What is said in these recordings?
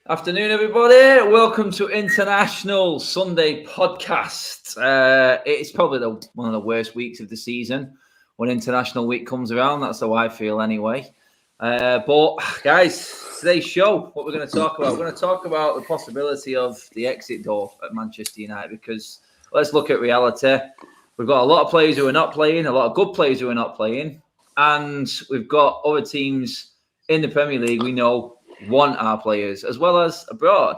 Afternoon, everybody. Welcome to International Sunday Podcast. It's probably one of the worst weeks of the season when International Week comes around. That's how I feel anyway. But, guys, today's show, what we're going to talk about, we're going to talk about the possibility of the exit door at Manchester United, because let's look at reality. We've got a lot of players who are not playing, a lot of good players who are not playing, and we've got other teams in the Premier League we know want our players, as well as abroad.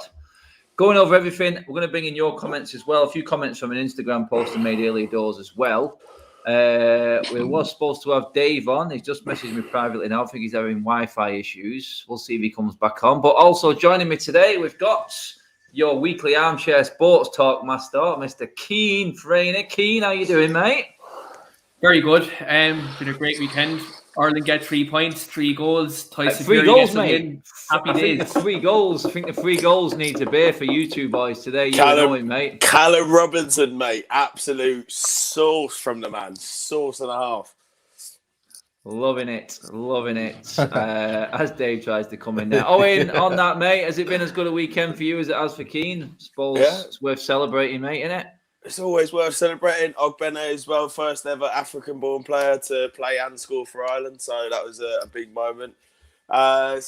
Going over everything, we're going to bring in your comments as well. A few comments from an Instagram post I made earlier doors as well. We were supposed to have Dave on. He's just messaged me privately now. I think he's having Wi-Fi issues. We'll see if he comes back on. But also joining me today, we've got your weekly armchair sports talk master, Mr. Keane Frainer. Keane, how you doing, mate? Very good. Been a great weekend. Ireland get 3 points, 3 goals. Tyson 3 Fury goals, gets mate. Happy days. 3 goals. I think the 3 goals need to bear for you two boys today. You know it, mate. Callum Robinson, mate. Absolute sauce from the man. Sauce and a half. Loving it. As Dave tries to come in there. Owen, on that, mate, has it been as good a weekend for you as it has for Keane? Suppose It's worth celebrating, mate, isn't it? It's always worth celebrating. Ogbene as well, first ever African-born player to play and score for Ireland. So that was a big moment. I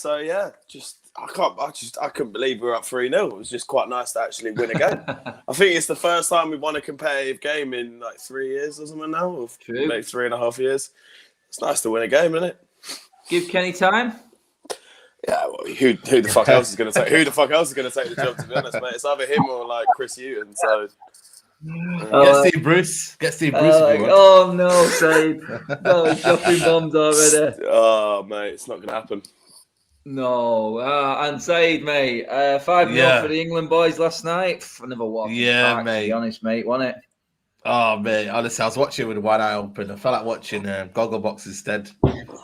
couldn't believe we were up 3-0. It was just quite nice to actually win a game. I think it's the first time we've won a competitive game in like 3 years or something now, or maybe 3.5 years. It's nice to win a game, isn't it? Give Kenny time. Yeah, well, who the fuck else is going to take? Who the fuck else is going to take the job? To be honest, mate, it's either him or like Chris Hughton. So. Get Steve Bruce. Oh no, Said. No, he's dropping bombs already. Oh mate, it's not going to happen. No, and Said, mate, 5-0 for the England boys last night. Another one. Yeah, mate. To be honest, mate, wasn't it? Oh mate, honestly, I was watching with one eye open. I felt like watching Gogglebox instead.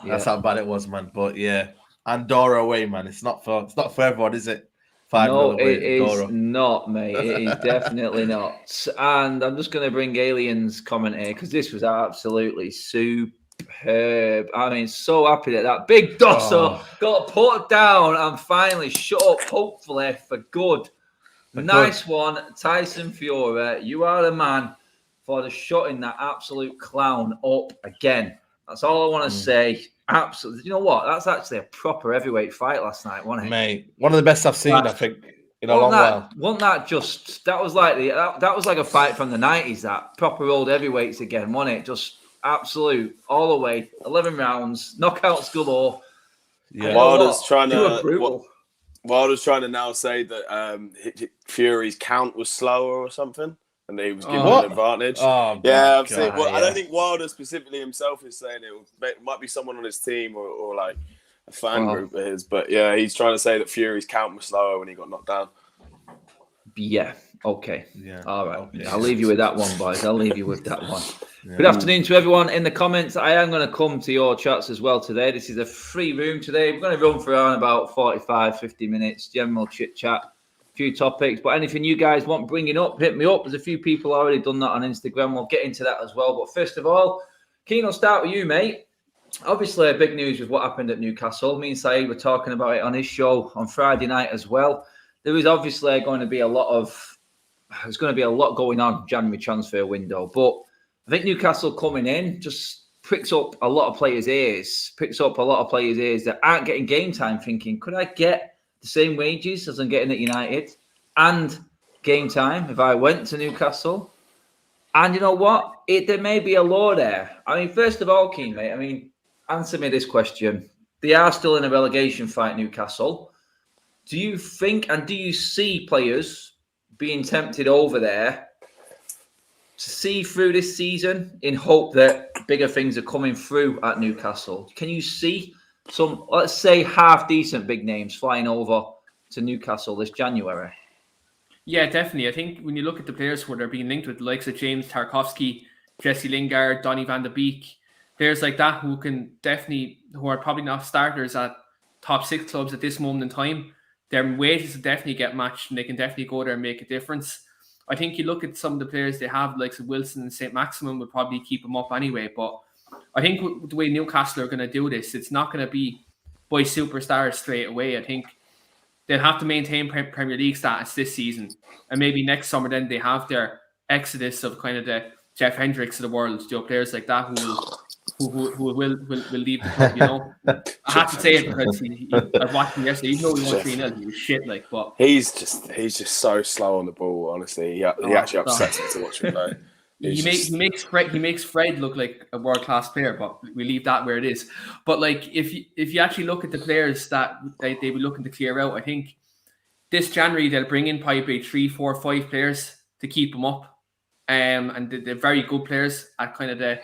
That's how bad it was, man. But yeah, Andorra away, man. It's not for everyone, is it? No, it is not, mate. It is definitely not. And I'm just going to bring Alien's comment here because this was absolutely superb. I mean, so happy that big Dosso got put down and finally shut up, hopefully, for good. Nice one, Tyson Fury. You are the man for the shutting that absolute clown up again. That's all I want to say. Absolutely. You know what? That's actually a proper heavyweight fight last night, wasn't it? Mate, one of the best I've seen, I think, in a long while. Wasn't that just... That was like that was like a fight from the 90s, that. Proper old heavyweights again, wasn't it? Just absolute, all the way. 11 rounds, knockouts galore. Yeah. Wilder's trying to now say that Fury's count was slower or something. And he was given an advantage. Oh, yeah, I've seen. Well, I don't think Wilder specifically himself is saying it. Might be someone on his team or like a fan group of his. But yeah, he's trying to say that Fury's count was slower when he got knocked down. Yeah. Okay. Yeah. All right. Okay. I'll leave you with that one, boys. I'll leave you with that one. Yeah. Good afternoon to everyone in the comments. I am going to come to your chats as well today. This is a free room today. We're going to run for around about 45, 50 minutes. General chit chat. Few topics, but anything you guys want bringing up, hit me up. There's a few people already done that on Instagram. We'll get into that as well. But first of all, Keane, I'll start with you, mate. Obviously, big news with what happened at Newcastle. Me and Saeed were talking about it on his show on Friday night as well. There is obviously going to be a lot going on January transfer window, but I think Newcastle coming in just picks up a lot of players' ears that aren't getting game time, thinking, could I get the same wages as I'm getting at United and game time if I went to Newcastle? And you know what? There may be a law there. I mean, first of all, Keane, mate, answer me this question. They are still in a relegation fight, Newcastle. Do you think and do you see players being tempted over there to see through this season in hope that bigger things are coming through at Newcastle? Can you see some, let's say, half-decent big names flying over to Newcastle this January? Yeah, definitely. I think when you look at the players who are being linked with the likes of James Tarkowski, Jesse Lingard, Donny van de Beek, players like that who are probably not starters at top 6 clubs at this moment in time, their wages will definitely get matched and they can definitely go there and make a difference. I think you look at some of the players they have, like Wilson and St. Maximin, would probably keep them up anyway. But I think the way Newcastle are going to do this, it's not going to be by superstars straight away. I think they'll have to maintain Premier League status this season, and maybe next summer then they have their exodus of kind of the Jeff Hendricks of the world, players like that who will leave the club. I have to say it because I watched him yesterday. He won 3-0. He was shit, but he's just so slow on the ball. Honestly, he actually upsets me to watch him play. He makes Fred look like a world class player, but we leave that where it is. But if you actually look at the players that they be looking to clear out, I think this January they'll bring in probably 3, 4, 5 players to keep them up, and they're very good players at kind of the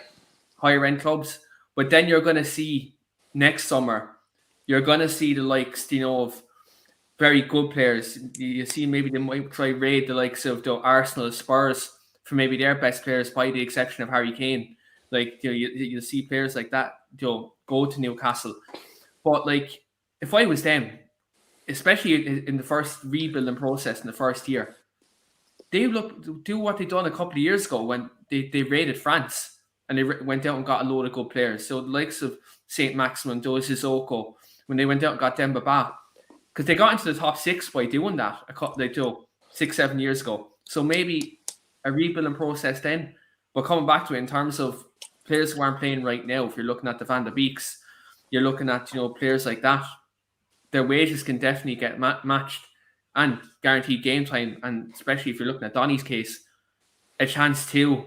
higher end clubs. But then you're going to see next summer, you're going to see the likes, of very good players. You see maybe they might try raid the likes of the Arsenal, Spurs for maybe their best players, by the exception of Harry Kane. You'll see players like that go to Newcastle. But if I was them, especially in the first rebuilding process in the first year, they do what they done a couple of years ago when they raided France. And they went out and got a load of good players. So the likes of St. Maximin, Joe Sissoko, when they went out and got Demba, because they got into the top 6 by doing that a couple 6-7 years ago. So maybe a rebuilding process then. But coming back to it in terms of players who aren't playing right now, if you're looking at the Van de Beeks, you're looking at players like that. Their wages can definitely get matched and guaranteed game time. And especially if you're looking at Donny's case, a chance to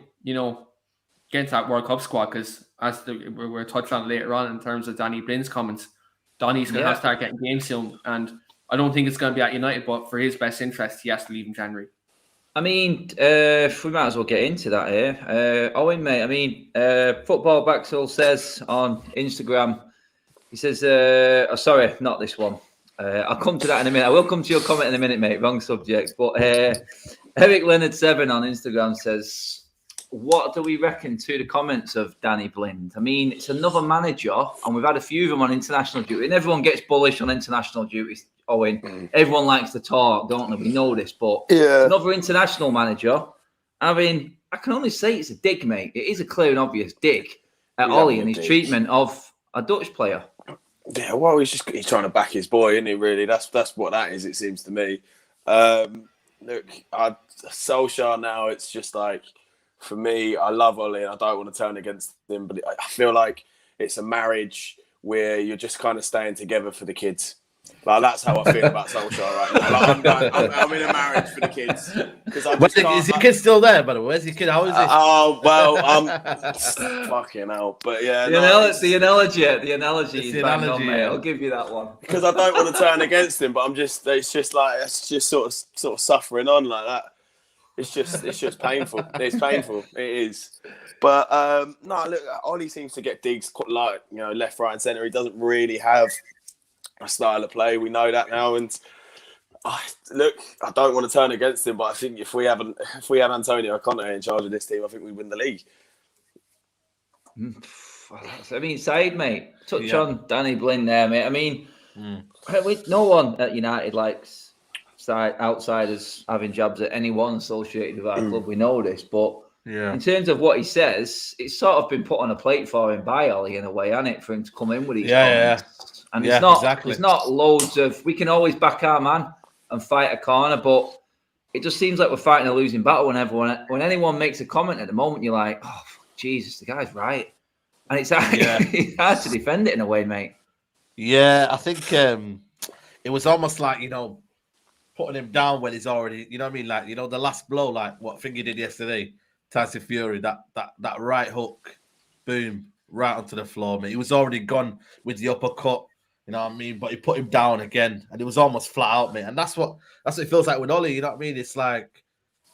get into that World Cup squad, because as we're touched on later on in terms of Danny Blinn's comments, Donny's going to have to start getting games soon, and I don't think it's going to be at United, but for his best interest, he has to leave in January. I mean, we might as well get into that here. Owen, mate, I mean, Football Baxel says on Instagram, he says, sorry, not this one. I'll come to that in a minute. I will come to your comment in a minute, mate. Wrong subject. But Eric Leonard7 on Instagram says, what do we reckon to the comments of Danny Blind? I mean, it's another manager, and we've had a few of them on international duty, and everyone gets bullish on international duties. Owen, everyone likes to talk, don't they? We know this, but another international manager. I mean, I can only say it's a dig, mate. It is a clear and obvious dig at Ollie and his treatment of a Dutch player. Yeah, well, he's trying to back his boy, isn't he? Really, that's what that is. It seems to me. Look, Solskjaer now. It's just for me, I love Ollie and I don't want to turn against him, but I feel like it's a marriage where you're just kind of staying together for the kids. That's how I feel about Solskjaer right now. I'm in a marriage for the kids. Is your kid still there, by the way? Where's your kid? How is it? Oh, well, I'm fucking hell. But yeah. The analogy is bang on, mate. I'll give you that one. Because I don't want to turn against him, but it's just sort of suffering on like that. It's just painful. It's painful. It is. But no, look, Ollie seems to get digs left, right, and centre. He doesn't really have a style of play. We know that now. And look, I don't want to turn against him, but I think if we had Antonio Conte in charge of this team, I think we win the league. I mean, Said, mate, touch on Danny Blind there, mate. I mean, no one at United likes outsiders having jabs at anyone associated with our club. We know this, but in terms of what he says, it's sort of been put on a plate for him by Ollie in a way, hasn't it, for him to come in with these comments. And it's not exactly. There's not loads of, we can always back our man and fight a corner, but it just seems like we're fighting a losing battle when anyone makes a comment at the moment, you're like, oh, Jesus, the guy's right. And it's it's hard to defend it in a way, mate. Yeah, I think it was almost like, putting him down when he's already, what I mean? The last blow, what Finger did yesterday, Tyson Fury, that right hook, boom, right onto the floor, mate. He was already gone with the uppercut, you know what I mean? But he put him down again, and it was almost flat out, mate. And that's what it feels like with Ollie, you know what I mean? It's like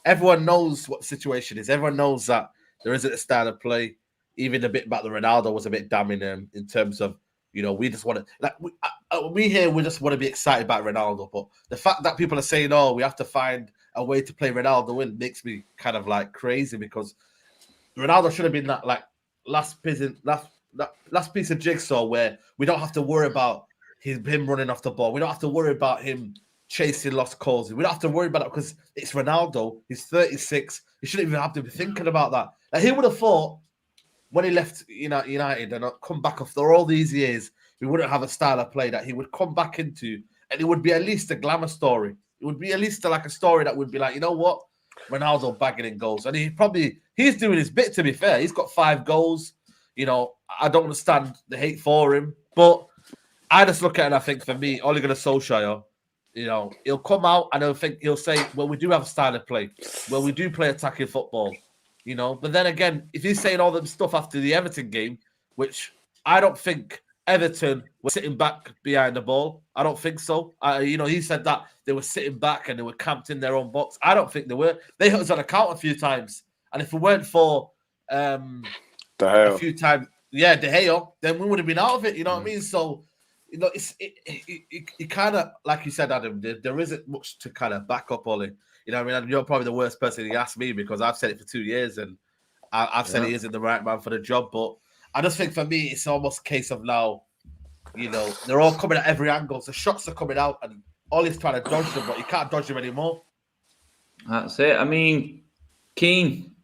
everyone knows what the situation is. Everyone knows that there isn't a style of play. Even a bit about the Ronaldo was a bit damning in terms of, we just want to we just want to be excited about Ronaldo, but the fact that people are saying, "Oh, we have to find a way to play Ronaldo in," makes me kind of crazy, because Ronaldo should have been that last piece of jigsaw where we don't have to worry about him running off the ball. We don't have to worry about him chasing lost causes. We don't have to worry about it because it's Ronaldo. He's 36. He shouldn't even have to be thinking about that. Like, he would have thought when he left United and come back after all these years, we wouldn't have a style of play that he would come back into, and it would be at least a glamour story. It would be at least like a story that would be like, you know what, Ronaldo bagging in goals, and he's doing his bit. To be fair, he's got 5 goals. You know, I don't understand the hate for him, but I just look at it and I think, for me, Ole Gunnar Solskjaer, you know, he'll come out and he'll say, well, we do have a style of play. Well, we do play attacking football, you know. But then again, if he's saying all them stuff after the Everton game, which I don't think Everton were sitting back behind the ball. I don't think so. You know, he said that they were sitting back and they were camped in their own box. I don't think they were. They hit us on a count a few times. And if it weren't for a few times, De Gea, then we would have been out of it. You know what I mean? So, you know, it kind of, like you said, Adam, there isn't much to kind of back up Ole. You know what I mean? You're probably the worst person to ask me because I've said it for 2 years and I've said he isn't the right man for the job. But I just think for me, it's almost a case of now, you know, they're all coming at every angle. The shots are coming out and Ole's trying to dodge them, but you can't dodge them anymore. That's it. I mean, Keane,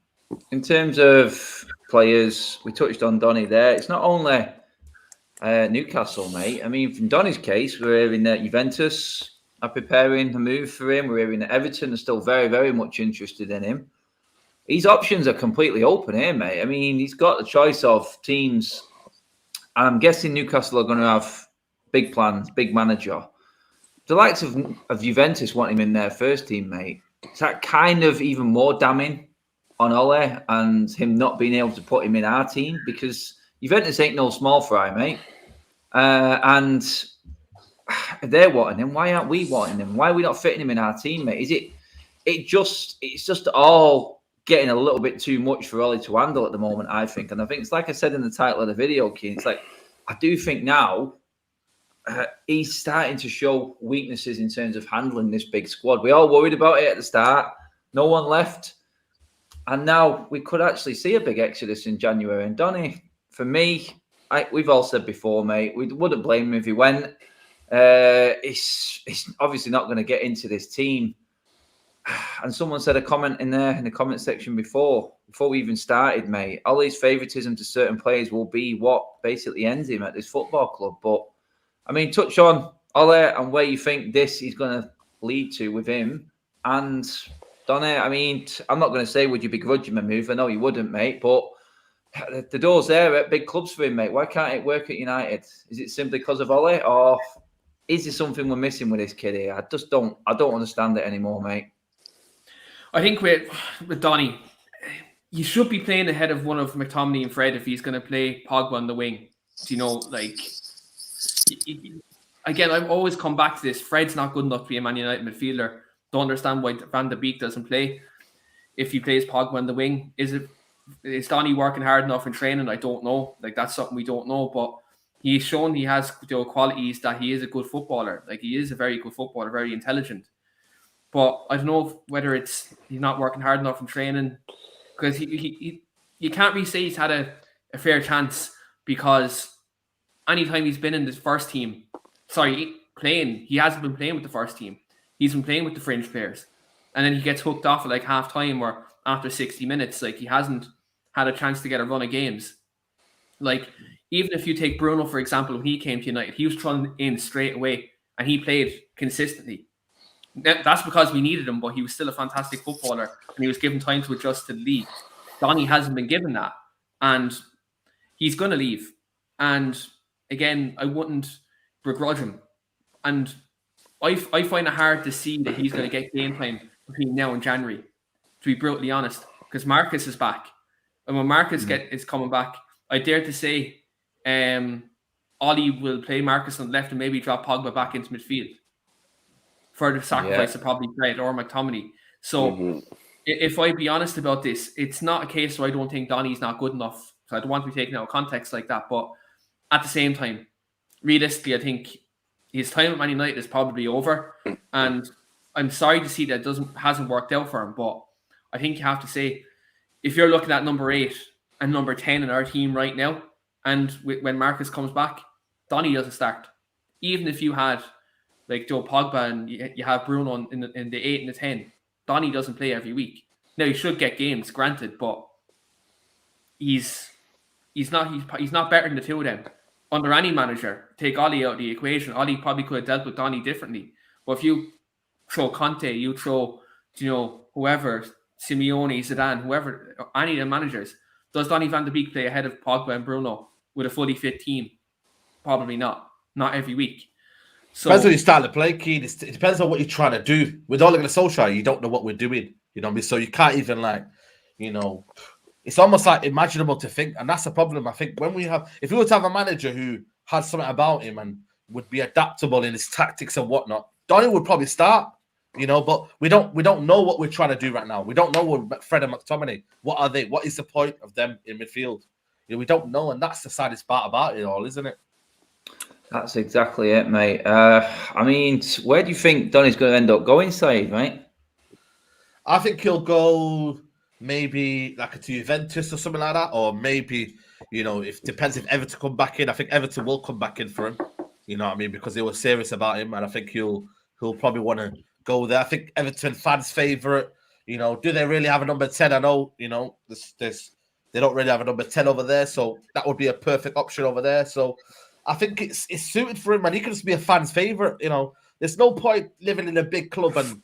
in terms of players, we touched on Donny there. It's not only Newcastle, mate. I mean, from Donny's case, we're hearing that Juventus are preparing a move for him. We're hearing that Everton are still very, very much interested in him. His options are completely open here, mate. I mean, he's got the choice of teams. I'm guessing Newcastle are going to have big plans, big manager. The likes of Juventus want him in their first team, mate. Is that kind of even more damning on Ole and him not being able to put him in our team? Because Juventus ain't no small fry, mate. And if they're wanting him, why aren't we wanting him? Why are we not fitting him in our team, mate? It's just all getting a little bit too much for Ole to handle at the moment, I think. And I think it's like I said in the title of the video, Keane, it's like, I do think now he's starting to show weaknesses in terms of handling this big squad. We all worried about it at the start. No one left. And now we could actually see a big exodus in January. And Donny, for me, we've all said before, mate, we wouldn't blame him if he went. He's obviously not going to get into this team. And someone said a comment in there in the comment section before we even started, mate. Ole's favouritism to certain players will be what basically ends him at this football club. But, I mean, touch on Ole and where you think this is going to lead to with him. And, Donny, I mean, I'm not going to say would you begrudge him a move. I know you wouldn't, mate. But the door's there at big clubs for him, mate. Why can't it work at United? Is it simply because of Ole? Or is there something we're missing with this kid here? I don't understand it anymore, mate. I think with Donny, you should be playing ahead of one of McTominay and Fred if he's going to play Pogba on the wing. Do you know, like, again, I've always come back to this. Fred's not good enough to be a Man United midfielder. Don't understand why Van de Beek doesn't play if he plays Pogba on the wing. Is Donny working hard enough in training? I don't know. Like, that's something we don't know. But he's shown he has the qualities that he is a good footballer. Like, he is a very good footballer, very intelligent. But I don't know whether it's he's not working hard enough in training, because he you can't really say he's had a fair chance, because anytime he's been in this first team, playing, he hasn't been playing with the first team. He's been playing with the fringe players. And then he gets hooked off at like half time or after 60 minutes. Like, he hasn't had a chance to get a run of games. Like, even if you take Bruno, for example, when he came to United, he was thrown in straight away and he played consistently. That's because we needed him, but he was still a fantastic footballer and he was given time to adjust to the league. Donny hasn't been given that, and he's going to leave. And again, I wouldn't begrudge him. And I find it hard to see that he's going to get game time between now and January, to be brutally honest, because Marcus is back. And when Marcus is coming back, I dare to say Ollie will play Marcus on the left and maybe drop Pogba back into midfield for the sacrifice of probably Fred or McTominay. So if I be honest about this, it's not a case where I don't think Donny's not good enough. So I don't want to be taken out of context like that. But at the same time, realistically, I think his time at Man United is probably over. And I'm sorry to see that hasn't worked out for him. But I think you have to say, if you're looking at number 8 and number 10 in our team right now, and when Marcus comes back, Donny doesn't start. Even if you had like Joe Pogba, and you have Bruno in the 8 and the 10. Donny doesn't play every week. Now he should get games, granted, but he's not better than the two of them. Under any manager, take Ollie out of the equation. Ollie probably could have dealt with Donny differently. But if you throw Conte, you throw, whoever, Simeone, Zidane, whoever, any of the managers, does Donny van de Beek play ahead of Pogba and Bruno with a fully fit team? Probably not. Not every week. So, depends on you start to play, Keane. It depends on what you're trying to do. With Ole Gunnar Solskjaer, you don't know what we're doing. You know what I mean? So you can't even it's almost like imaginable to think, and that's the problem. I think if we were to have a manager who had something about him and would be adaptable in his tactics and whatnot, Donny would probably start. But we don't know what we're trying to do right now. We don't know what Fred and McTominay. What are they? What is the point of them in midfield? We don't know, and that's the saddest part about it all, isn't it? That's exactly it, mate. I mean, where do you think Donny's going to end up going, Saeed, mate? I think he'll go maybe like to Juventus or something like that, or maybe if depends if Everton come back in. I think Everton will come back in for him. You know what I mean? Because they were serious about him, and I think he'll probably want to go there. I think Everton fans' favourite. Do they really have a number 10? I know, they don't really have a number 10 over there, so that would be a perfect option over there. So I think it's suited for him, and he can just be a fan's favourite. There's no point living in a big club and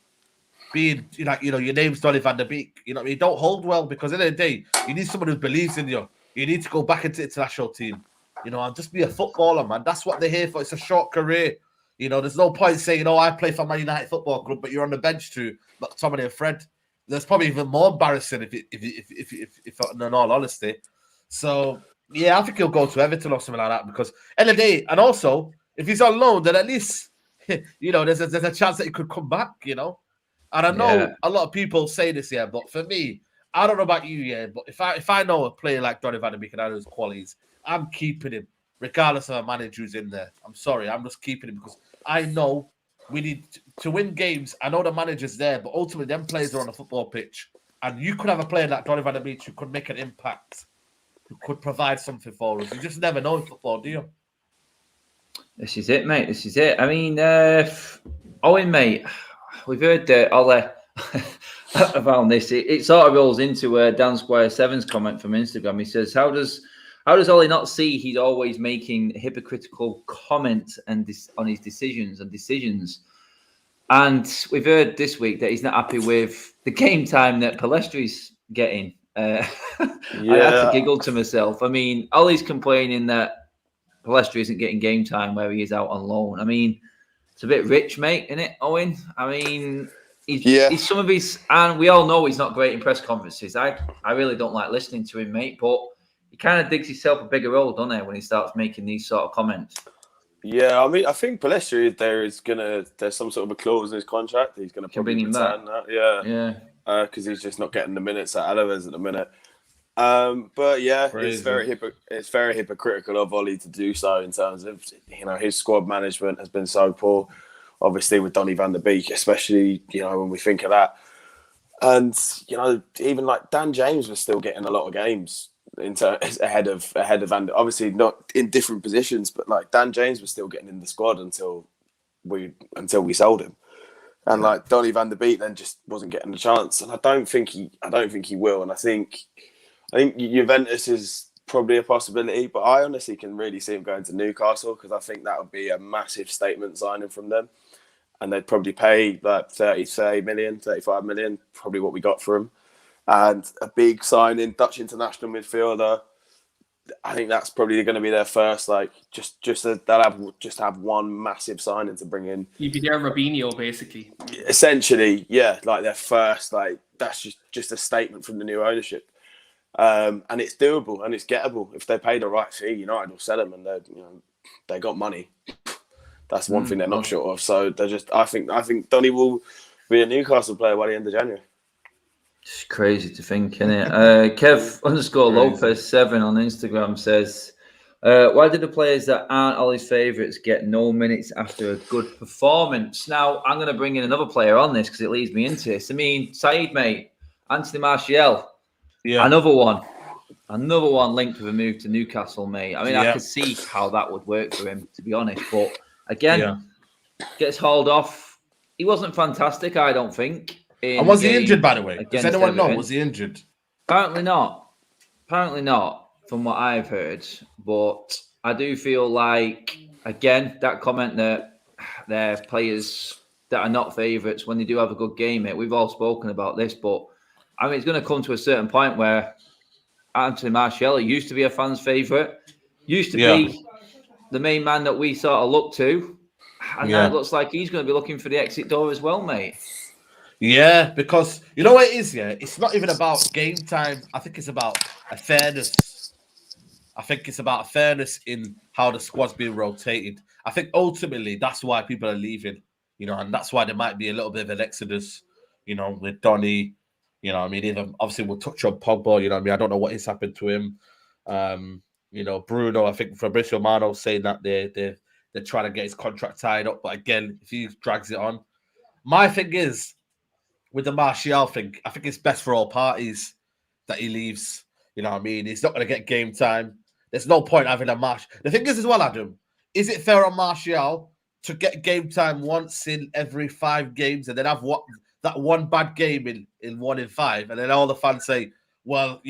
being your name's Donny van de Beek. You don't hold well, because at the end of the day, you need someone who believes in you. You need to go back into the international team. And just be a footballer, man. That's what they're here for. It's a short career. There's no point saying, I play for Man United Football Club, but you're on the bench to McTominay and Fred. That's probably even more embarrassing if in all honesty. So yeah, I think he'll go to Everton or something like that, because end of the day, and also if he's on loan, then at least there's a chance that he could come back. And I know a lot of people say this, but for me, I don't know about you, but if I know a player like Donny van de Beek and I know his qualities, I'm keeping him, regardless of a manager who's in there. I'm sorry, I'm just keeping him, because I know we need to win games. I know the manager's there, but ultimately, them players are on a football pitch, and you could have a player like Donny van de Beek who could make an impact, who could provide something for us. You just never know in football, do you? This is it, mate. This is it. I mean, Owen, mate, we've heard Ole around this. It sort of rolls into Dan Squire 7's comment from Instagram. He says, How does Ole not see he's always making hypocritical comments on his decisions? And we've heard this week that he's not happy with the game time that Palestri's getting. I had to giggle to myself. I mean, Ole's complaining that Palestri isn't getting game time where he is out on loan. I mean, it's a bit rich, mate, isn't it, Owen? I mean, he's some of his, and we all know he's not great in press conferences. I really don't like listening to him, mate, but he kind of digs himself a bigger role, doesn't he, when he starts making these sort of comments? Yeah, I mean, I think Palestri, there's some sort of a clause in his contract. He's going to probably bring him return back. that. Yeah. Because he's just not getting the minutes at Alaves at the minute. But yeah, Crazy. it's very hypocritical of Ollie to do so, in terms of his squad management has been so poor. Obviously with Donny van de Beek, especially when we think of that, and even like Dan James was still getting a lot of games ahead of Van. Obviously not in different positions, but like Dan James was still getting in the squad until we sold him. And like Donny van de Beek then just wasn't getting a chance, and I don't think he will. And I think Juventus is probably a possibility, but I honestly can really see him going to Newcastle, because I think that would be a massive statement signing from them, and they'd probably pay like 30 million, 35 million, probably what we got for him, and a big signing, Dutch international midfielder. I think that's probably going to be their first, like, they'll have one massive signing to bring in. You'd be their Robinho, basically. Essentially, yeah, like their first, like, that's just a statement from the new ownership. And it's doable and it's gettable. If they pay the right fee, United will sell them, and they got money. That's one thing they're not short of. So I think Donny will be a Newcastle player by the end of January. It's crazy to think, isn't it? Kev_Lopez7 on Instagram says, why did the players that aren't Ollie's favourites get no minutes after a good performance? Now, I'm going to bring in another player on this because it leads me into this. I mean, Saeed, mate, Anthony Martial, another one linked with a move to Newcastle, mate. I mean, I could see how that would work for him, to be honest. But again, gets hauled off. He wasn't fantastic, I don't think. And was he injured, by the way? Does anyone know? Was he injured? Apparently not. Apparently not, from what I've heard. But I do feel like, again, that comment that they're players that are not favourites when they do have a good game, mate. We've all spoken about this, but I mean, it's going to come to a certain point where Anthony Martial used to be a fan's favourite, used to be the main man that we sort of look to, and now it looks like he's going to be looking for the exit door as well, mate. Yeah, because you know what it is, it's not even about game time. I think it's about a fairness. I think it's about a fairness in how the squad's being rotated. I think ultimately that's why people are leaving, and that's why there might be a little bit of an exodus, with Donny. Even obviously we'll touch on Pogba. I don't know what has happened to him. Bruno. I think Fabrizio Romano saying that they're trying to get his contract tied up, but again, if he drags it on, my thing is with the Martial thing, I think it's best for all parties that he leaves. He's not going to get game time. There's no point having a Martial. The thing is as well, Adam, is it fair on Martial to get game time once in every 5 games and then have that one bad game in 1 in 5, and then all the fans say, well,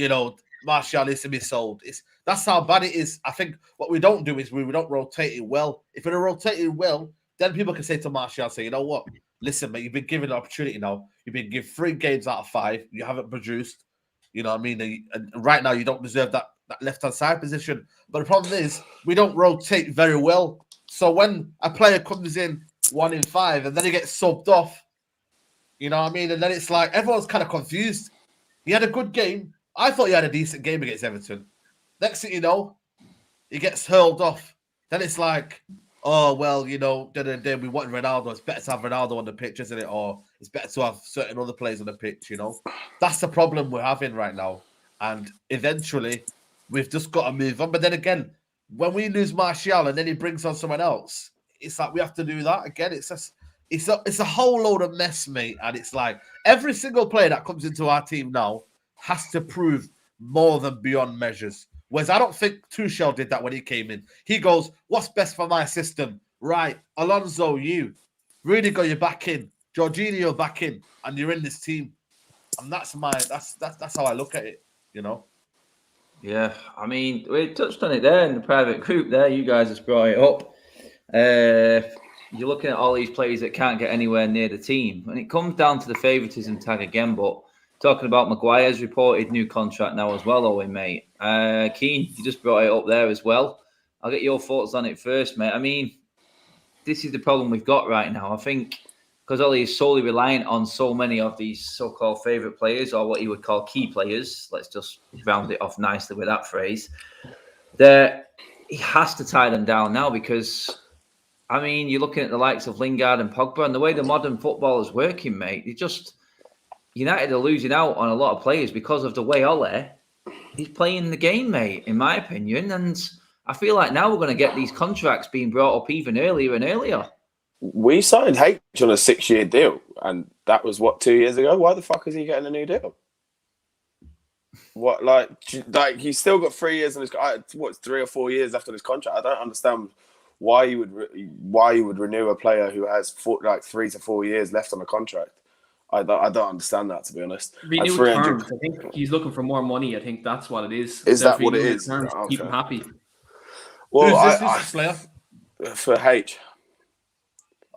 Martial needs to be sold. That's how bad it is. I think what we don't do is we don't rotate it well. If we're rotating well, then people can say to Martial, say, you know what? Listen, mate, you've been given an opportunity now. You've been given 3 games out of 5. You haven't produced. You know what I mean? And right now, you don't deserve that left-hand side position. But the problem is, we don't rotate very well. So when a player comes in 1 in 5 and then he gets subbed off, you know what I mean? And then it's like everyone's kind of confused. He had a good game. I thought he had a decent game against Everton. Next thing you know, he gets hurled off. Then it's like, oh, well, we want Ronaldo. It's better to have Ronaldo on the pitch, isn't it? Or it's better to have certain other players on the pitch, That's the problem we're having right now. And eventually, we've just got to move on. But then again, when we lose Martial and then he brings on someone else, it's like we have to do that again. It's a whole load of mess, mate. And it's like every single player that comes into our team now has to prove more than beyond measures. Whereas I don't think Tuchel did that when he came in. He goes, what's best for my system? Right, Alonso, you. Rudiger, you're back in. Jorginho, back in. And you're in this team. And that's how I look at it, Yeah, I mean, we touched on it there in the private group there. You guys just brought it up. You're looking at all these players that can't get anywhere near the team. And it comes down to the favouritism tag again, but talking about Maguire's reported new contract now as well, Owen, mate. Keane, you just brought it up there as well. I'll get your thoughts on it first, mate. I mean, this is the problem we've got right now. I think because Ollie is solely reliant on so many of these so-called favourite players, or what he would call key players, let's just round it off nicely with that phrase, that he has to tie them down now because, I mean, you're looking at the likes of Lingard and Pogba and the way the modern football is working, mate. United are losing out on a lot of players because of the way Ole is playing the game, mate, in my opinion. And I feel like now we're going to get these contracts being brought up even earlier and earlier. We signed H on a 6-year deal, and that was, 2 years ago? Why the fuck is he getting a new deal? What, like he's still got 3 years and 3 or 4 years left on his contract? I don't understand why you would renew a player who has 3 to 4 years left on the contract. I don't understand that, to be honest. Renewed terms. I think he's looking for more money. I think that's what it is. Is that what it is? Terms, okay. Keep him happy. Well, who's this player? For H.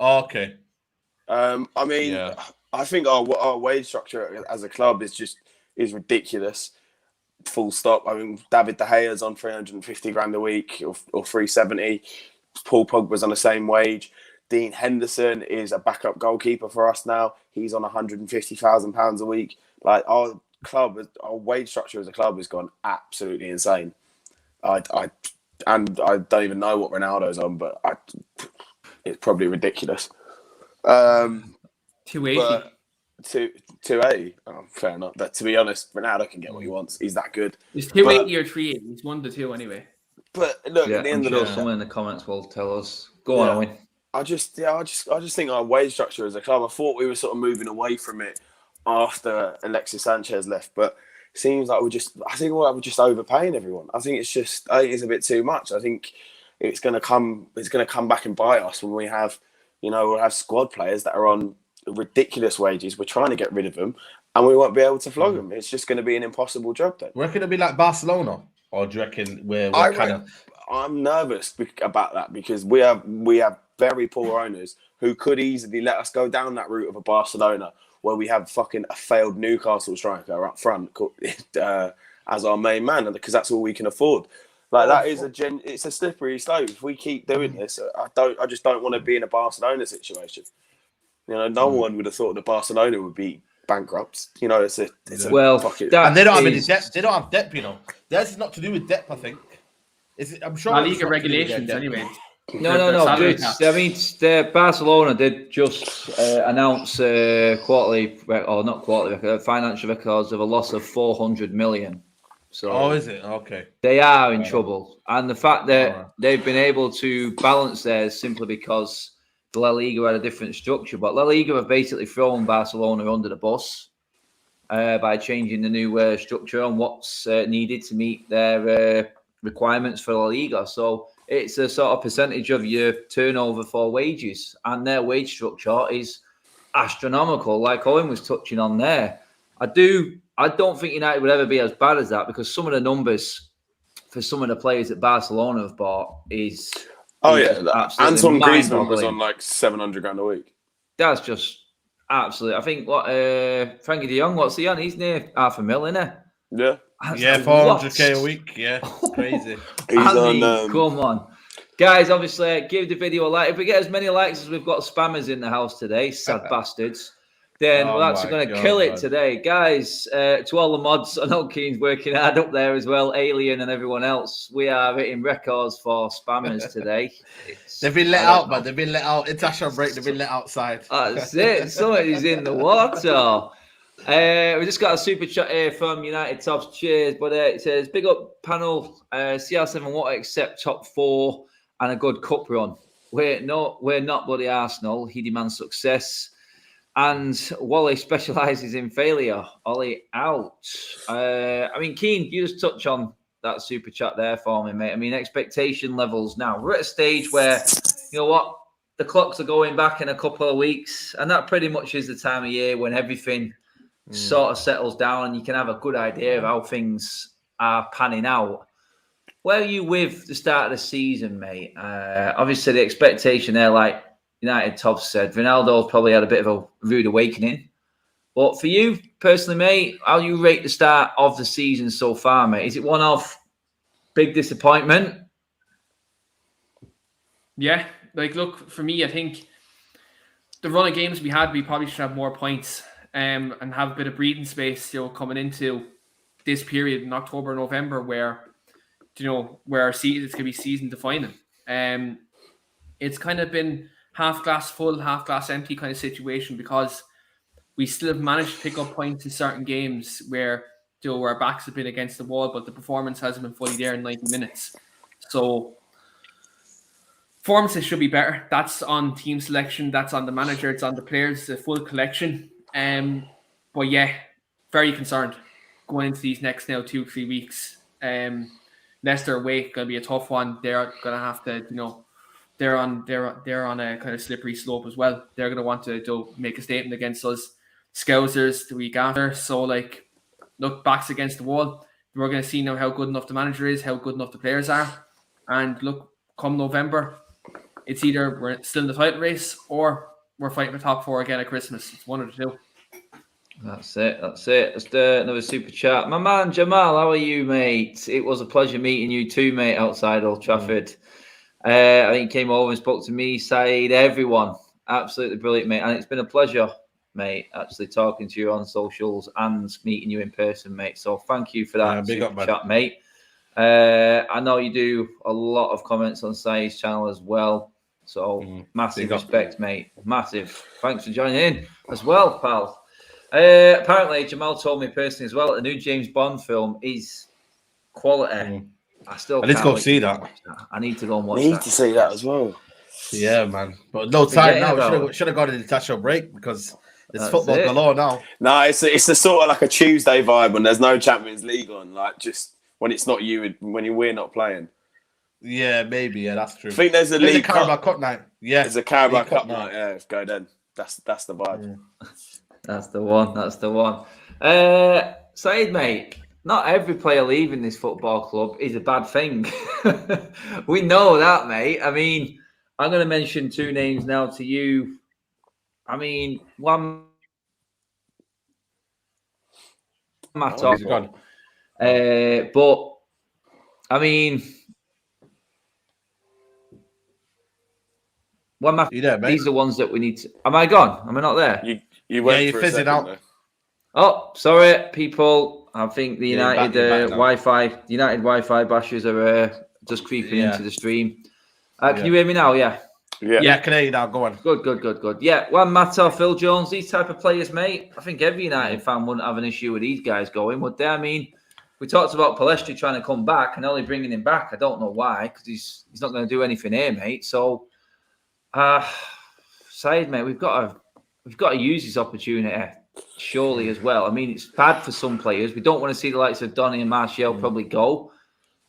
Oh, okay. I mean, I think our wage structure as a club is ridiculous. Full stop. I mean, David De Gea's on 350 grand a week or 370. Paul Pogba's on the same wage. Dean Henderson is a backup goalkeeper for us now. He's on £150,000 a week. Like our wage structure as a club has gone absolutely insane. I don't even know what Ronaldo's on, but it's probably ridiculous. 280. 280. Oh, fair enough. But to be honest, Ronaldo can get what he wants. He's that good. It's 280 or 380. He's 1 to 2 anyway. But look, at the end of the day, someone in the comments will tell us. Go on, Owen. I just think our wage structure as a club, I thought we were sort of moving away from it after Alexis Sanchez left, but it seems like we're just overpaying everyone. I think it's a bit too much. I think it's going to come back and bite us when we have You know, we'll have squad players that are on ridiculous wages. We're trying to get rid of them, and we won't be able to flog them. It's just going to be an impossible job then. Do you reckon it'll be like Barcelona, or do you reckon we're kind of? I'm nervous about that because we have very poor owners who could easily let us go down that route of a Barcelona where we have fucking a failed Newcastle striker up front as our main man, because that's all we can afford. Like it's a slippery slope. If we keep doing this, I just don't want to be in a Barcelona situation. You know, no one would have thought that Barcelona would be bankrupt. You know, it's a pocket. And they don't have any depth. They don't have depth. You know, theirs is not to do with depth. I think. I'm sure. La Liga regulations, anyway. No. Dude, I mean, Barcelona did just announce financial records of a loss of 400 million. So, is it? Okay. They are in trouble, and the fact that they've been able to balance theirs simply because the La Liga had a different structure. But La Liga have basically thrown Barcelona under the bus by changing the new structure on what's needed to meet their requirements for La Liga. So it's a sort of percentage of your turnover for wages, and their wage structure is astronomical, like Owen was touching on there. I don't think United would ever be as bad as that, because some of the numbers for some of the players that Barcelona have bought is Antoine Griezmann was on like 700 grand a week. That's just absolute. I think Frankie de Jong, what's he on? He's near $500,000, isn't he? Yeah. Yeah, 400k a week. Yeah, crazy. Come on. Guys, obviously, give the video a like. If we get as many likes as we've got spammers in the house today, sad bastards, then we're actually going to kill it today. Guys, to all the mods, I know Keen's working hard up there as well, Alien and everyone else. We are hitting records for spammers today. They've been let out, man. They've been let out. International break, they've been let outside. That's it. Somebody's in the water. We just got a super chat here from United Tops. Cheers, but it says, big up panel. CR7 won't accept top 4 and a good cup run. We're not bloody Arsenal. He demands success. And Wally specialises in failure. Ollie out. I mean, Keane, you just touch on that super chat there for me, mate. I mean, expectation levels now. We're at a stage where, you know what, the clocks are going back in a couple of weeks, and that pretty much is the time of year when everything sort of settles down and you can have a good idea of how things are panning out. Where are you with the start of the season, mate? Obviously, the expectation there, like United Todd said, Ronaldo's probably had a bit of a rude awakening. But for you personally, mate, how do you rate the start of the season so far, mate? Is it one of big disappointment? Yeah, like, look, for me, I think the run of games we had, we probably should have more points and have a bit of breathing space, you know, coming into this period in October, November, where, you know, where our season, it's going to be season defining. It's kind of been half glass full, half glass empty kind of situation, because we still have managed to pick up points in certain games where, you know, our backs have been against the wall, but the performance hasn't been fully there in 90 minutes. So performances should be better. That's on team selection. That's on the manager. It's on the players, the full collection. But yeah, very concerned going into these next now 2-3 weeks. Leicester away, going to be a tough one. They're going to have to, you know, they're on a kind of slippery slope as well. They're going to want to make a statement against us Scousers the week after. So, like, look, backs against the wall. We're going to see now how good enough the manager is, how good enough the players are. And look, come November, it's either we're still in the title race or we're fighting for top 4 again at Christmas. It's one of the two. That's it. Let's do another super chat. My man Jamal, how are you, mate? It was a pleasure meeting you too, mate, outside Old Trafford. I think he came over and spoke to me, Saeed, everyone. Absolutely brilliant, mate. And it's been a pleasure, mate, actually talking to you on socials and meeting you in person, mate. So thank you for that big super up, chat, mate. I know you do a lot of comments on Saeed's channel as well. So massive respect, mate. Massive. Thanks for joining in as well, pal. Apparently, Jamal told me personally as well that the new James Bond film is quality. I need to go see that. I need to go and watch that. I need to see that as well. Yeah, man. But no time now. We should have got an international break because it's football galore now. No, it's a sort of like a Tuesday vibe when there's no Champions League on. Like, just when it's not you, when we're not playing. Yeah, maybe. Yeah, that's true. I think there's a There's a League Carabao Cup. Cup night. Yeah, There's a Carabao League Cup Cup night. Yeah, let's go then. That's the vibe. That's the one. That's the one. Said, mate, not every player leaving this football club is a bad thing. We know that, mate. I mean, I'm going to mention 2 names now to you. I mean, one matter, he's gone. but I mean, one matter. You there, mate? These are the ones that we need to. Am I gone? Am I not there? You went you for a fizzed second, out. though. Oh, sorry, people. I think the Yeah, United you're back now. Wi-Fi bashers are just creeping into the stream. Can Yeah. you hear me now? Yeah. Yeah, I can hear you now. Go on. Good. Yeah, Juan Mata, Phil Jones, these type of players, mate. I think every United fan wouldn't have an issue with these guys going, would they? I mean, we talked about Palestri trying to come back and only bringing him back. I don't know why, because he's not going to do anything here, mate. So, Said, mate, we've got to use this opportunity. Surely as well. I mean, it's bad for some players. We don't want to see the likes of Donny and Martial probably go.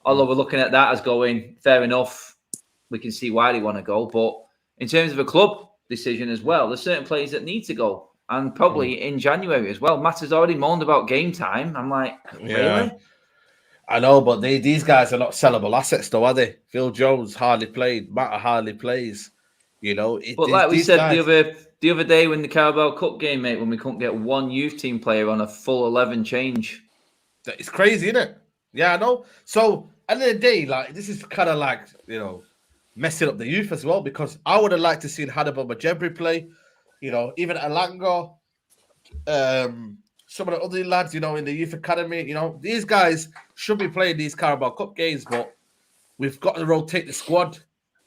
Although we're looking at that as going, fair enough. We can see why they want to go. But in terms of a club decision as well, there's certain players that need to go. And probably in January as well. Matt has already moaned about game time. I'm like, really? I know, but these guys are not sellable assets though, are they? Phil Jones hardly played. Matter hardly plays. You know, but like we said the other day when the Carabao Cup game, mate, when we couldn't get one youth team player on a full 11 change. It's crazy, isn't it? Yeah, I know. So at the end of the day, like this is kind of like, you know, messing up the youth as well, because I would have liked to see Hannibal Majembri play, you know, even Alanga, some of the other lads, you know, in the youth academy, you know, these guys should be playing these Carabao Cup games, but we've got to rotate the squad.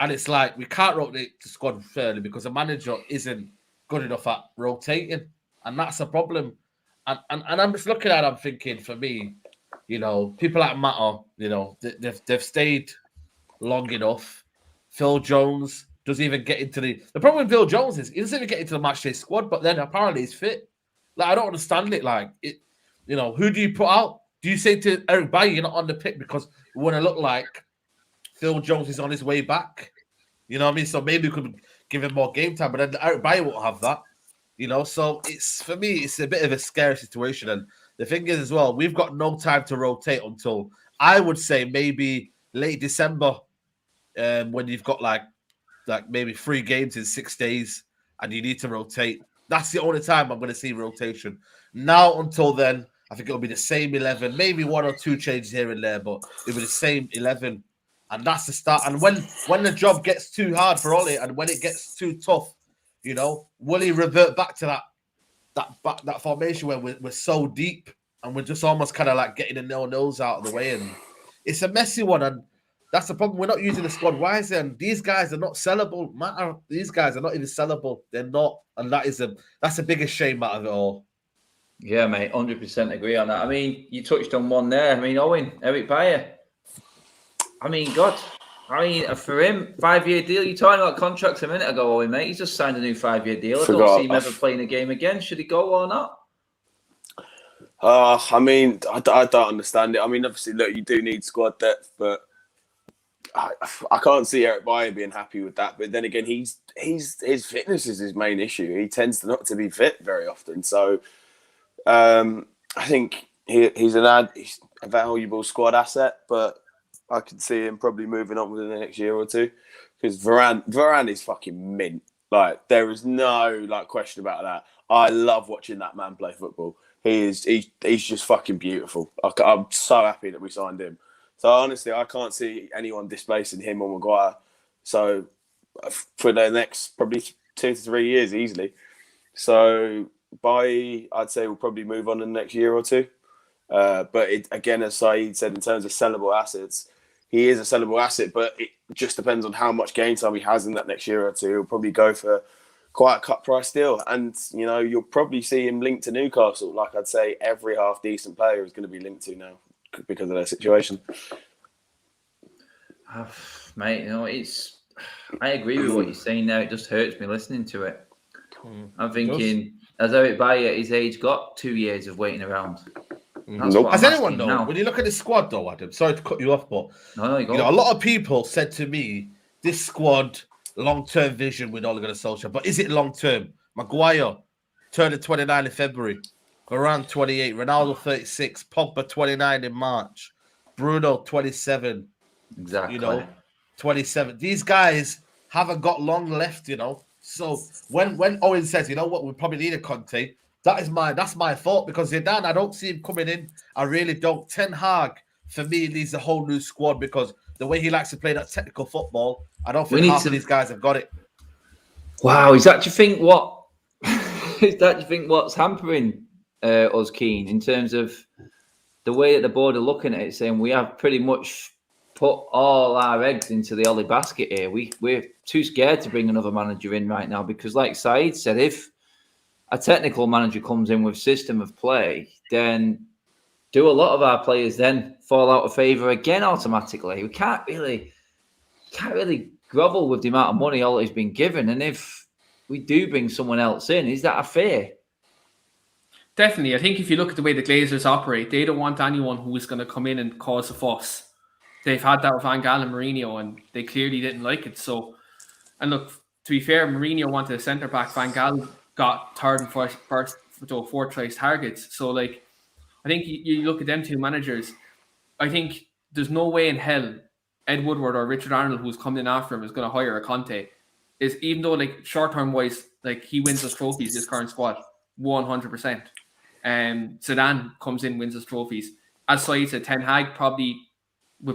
And it's like, we can't rotate the squad fairly because the manager isn't good enough at rotating. And that's a problem. And I'm just looking at it, I'm thinking, for me, you know, people like Matter, you know, they've stayed long enough. Phil Jones doesn't even get into the problem with Phil Jones is he doesn't even get into the matchday squad, but then apparently he's fit. Like, I don't understand it. Like, it, you know, who do you put out? Do you say to Eric Bailly, you're not on the pick because we want to look like Phil Jones is on his way back? You know what I mean? So maybe we could give him more game time, but then Eric Bailly won't have that. You know, so it's, for me, it's a bit of a scary situation. And the thing is as well, we've got no time to rotate until, I would say, maybe late December, when you've got like maybe 3 games in 6 days and you need to rotate. That's the only time I'm going to see rotation. Now until then, I think it'll be the same 11, maybe 1 or 2 changes here and there, but it'll be the same 11. And that's the start. And when the job gets too hard for Ollie and when it gets too tough, you know, will he revert back to that formation where we're so deep and we're just almost kind of like getting the no-nos out of the way? And it's a messy one. And that's the problem. We're not using the squad wisely. And these guys are not sellable. These guys are not even sellable. They're not. And that's the biggest shame out of it all. Yeah, mate, 100% agree on that. I mean, you touched on one there. I mean, Eric Bailly. I mean, God. I mean, for him, 5-year deal. You talking about contracts a minute ago, Owen, mate. He's just signed a new 5-year deal. I don't see him ever playing a game again. Should he go or not? I mean, I don't understand it. I mean, obviously, look, you do need squad depth, but I can't see Eric Bailly being happy with that. But then again, his fitness is his main issue. He tends not to be fit very often. So I think he's a valuable squad asset, but I could see him probably moving on within the next year or two, because Varane is fucking mint. Like, there is no question about that. I love watching that man play football. He's just fucking beautiful. I'm so happy that we signed him. So honestly, I can't see anyone displacing him or Maguire. So for the next probably 2 to 3 years easily. So I'd say we'll probably move on in the next year or two. But again, as Saeed said, in terms of sellable assets, he is a sellable asset, but it just depends on how much game time he has in that next year or two. He'll probably go for quite a cut price deal. And, you know, you'll probably see him linked to Newcastle. Like I'd say, every half decent player is going to be linked to now because of their situation. Mate, you know, I agree with what you're saying now. It just hurts me listening to it. I'm thinking, has Eric Bailly at his age got 2 years of waiting around? That's what Has I'm anyone asking though? now. When you look at the squad though, Adam, sorry to cut you off, but No, you go. a lot of people said to me, this squad, long-term vision with Ole Gunnar Solskjaer, but is it long-term? Maguire turned 29 in February, Varane 28, Ronaldo 36, Pogba 29 in March, Bruno 27. Exactly. 27. These guys haven't got long left, So when Owen says, you know what, we probably need a Conte, that's my fault, because Zidane, I don't see him coming in. I really don't. Ten Hag, for me, needs a whole new squad, because the way he likes to play that technical football, I don't think half of these guys have got it. Wow, is that do you think what's hampering us, Keane, in terms of the way that the board are looking at it, saying we have pretty much put all our eggs into the Ollie basket here. We're too scared to bring another manager in right now, because like Saeed said, if a technical manager comes in with system of play, then do a lot of our players then fall out of favour again automatically? We can't really grovel with the amount of money Ollie's been given. And if we do bring someone else in, is that a fear? Definitely. I think if you look at the way the Glazers operate, they don't want anyone who is going to come in and cause a fuss. They've had that with Van Gaal and Mourinho, and they clearly didn't like it. So, and look, to be fair, Mourinho wanted a centre back. Van Gaal got third and fourth choice targets. So, like, I think you look at them two managers. I think there's no way in hell Ed Woodward or Richard Arnold, who's coming in after him, is going to hire a Conte. Is even though, like, short term wise, like, he wins us trophies, this current squad, 100%. Zidane comes in, wins us trophies. As Saeed said, Ten Hag would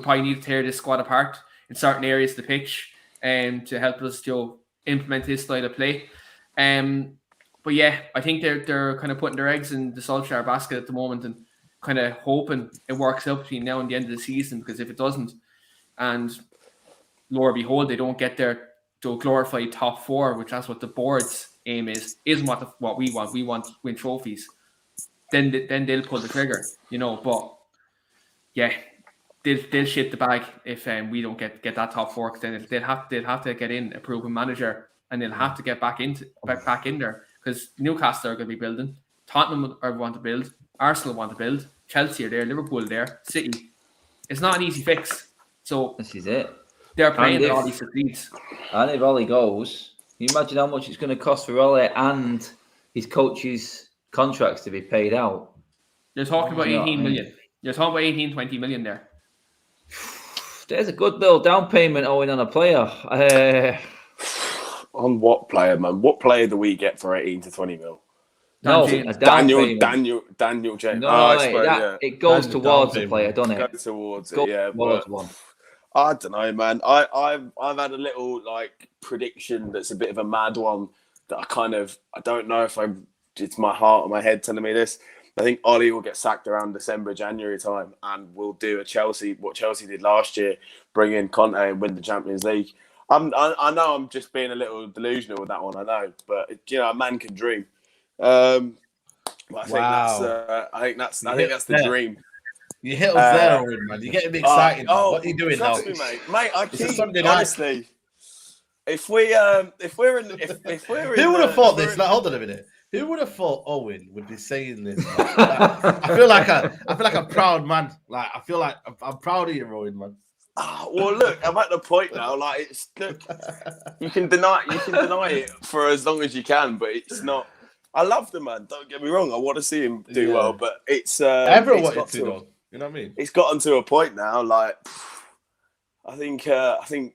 probably need to tear this squad apart in certain areas of the pitch to help us to implement his style of play. But yeah, I think they're kind of putting their eggs in the Solskjaer basket at the moment and kind of hoping it works out between now and the end of the season, because if it doesn't, and Lord behold, they don't get there to a glorified top four, which that's what the board's aim isn't what we want. We want to win trophies. Then they'll pull the trigger, But yeah, they'll shit the bag if we don't get that top four. Cause then they'll have to get in a proven manager, and they'll have to get back in there, because Newcastle are going to be building, Tottenham want to build, Arsenal want to build, Chelsea are there, Liverpool are there, City. It's not an easy fix. So this is it. They're playing that Ollie succeeds. And if Ollie goes, can you imagine how much it's going to cost for Ollie and his coach's contracts to be paid out? You're talking about 18 million. You're talking about 18, 20 million there. There's a good little down payment owing on a player. On what player, man? What player do we get for 18 to 20 mil? Daniel James. No, it goes towards the player, doesn't it? Goes towards it, yeah. Towards one. I don't know, man. I've had a little prediction that's a bit of a mad one that I don't know if it's my heart or my head telling me this. I think Ollie will get sacked around December, January time, and we'll do what Chelsea did last year, bring in Conte and win the Champions League. I know I'm just being a little delusional with that one, I know, but a man can dream. I think that's the dream. You hit us there, Owen, man. You're getting me excited. What are you doing now? Me, mate. I keep honestly. If we're who would have thought this? Hold on a minute. Who would have thought Owen would be saying this? I feel like a proud man. Like I feel like I'm proud of you, Owen, man. Well, look, I'm at the point now. You can deny it for as long as you can, but it's not. I love the man. Don't get me wrong. I want to see him do well, but it's everyone wanted to know. You know what I mean? It's gotten to a point now. I think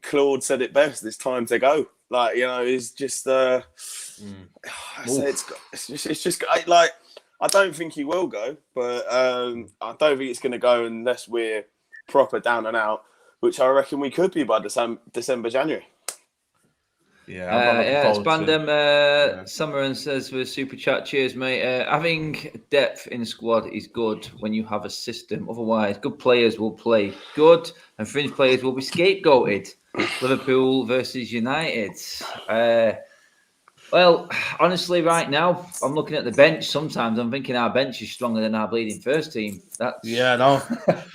Claude said it best. It's time to go. It's just. It's just I don't think he will go, but I don't think it's going to go unless we're proper down and out, which I reckon we could be by December, January. Spandem Summerand says with super chat, cheers, mate. Having depth in squad is good when you have a system. Otherwise, good players will play good and fringe players will be scapegoated. Liverpool versus United. Well, honestly, right now, I'm looking at the bench. Sometimes I'm thinking our bench is stronger than our bleeding first team. But then Adam,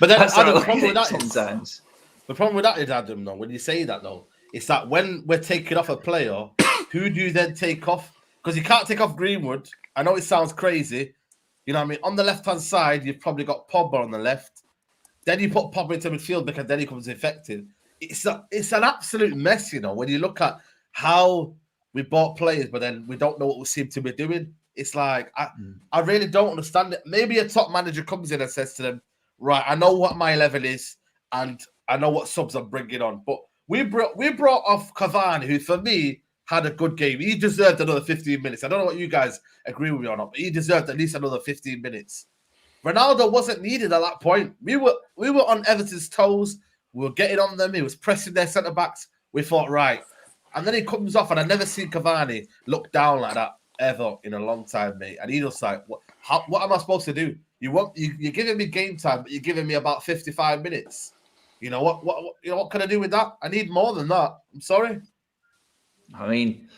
the problem with that sometimes. The problem with that is, Adam, though, when you say that, though, it's that when we're taking off a player, who do you then take off? Because you can't take off Greenwood. I know it sounds crazy. You know what I mean? On the left-hand side, you've probably got Pogba on the left. Then you put Pogba into midfield because then he becomes effective. It's an absolute mess, you know, when you look at how we bought players, but then we don't know what we seem to be doing. It's like, I really don't understand it. Maybe a top manager comes in and says to them, right, I know what my level is and I know what subs I'm bringing on. But we brought off Cavani, who for me had a good game. He deserved another 15 minutes. I don't know what you guys agree with me or not, but he deserved at least another 15 minutes. Ronaldo wasn't needed at that point. We were on Everton's toes. We were getting on them. He was pressing their centre-backs. We thought, right. And then he comes off, and I've never seen Cavani look down like that ever in a long time, mate. And he just like, what am I supposed to do? You're giving me game time, but you're giving me about 55 minutes. You know what can I do with that? I need more than that. I'm sorry. I mean,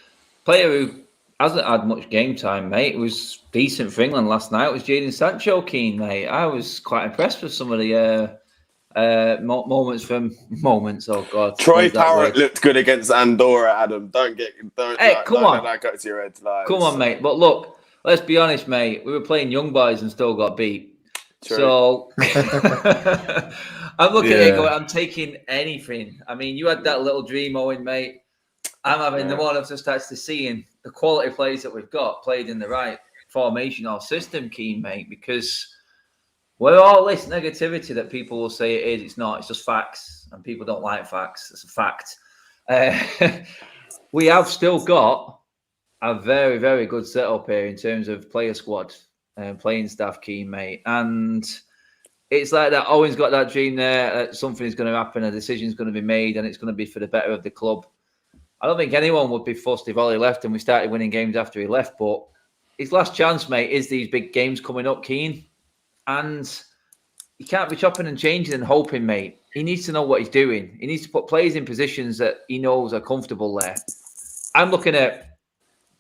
player who hasn't had much game time, mate. It was decent for England last night. It was Jadon Sancho, Keane, mate. I was quite impressed with some of the moments. Oh God, Troy Parrott looked good against Andorra. Adam, don't come on, that got to your head. Come on, mate. But look, let's be honest, mate. We were playing young boys and still got beat. True. So I'm looking at it going, I'm taking anything. I mean, you had that little dream, Owen, mate. I'm having the one of just starts to seeing the quality players that we've got played in the right formation or system, Keane, mate, because we're all this negativity that people will say it is. It's not. It's just facts, and people don't like facts. It's a fact. We have still got a very, very good setup here in terms of player squad and playing staff, Keane, mate. And it's like that. Owen's got that dream there that something is going to happen, a decision is going to be made, and it's going to be for the better of the club. I don't think anyone would be fussed if Ollie left and we started winning games after he left, but his last chance, mate, is these big games coming up, Keane. And he can't be chopping and changing and hoping, mate. He needs to know what he's doing. He needs to put players in positions that he knows are comfortable there. I'm looking at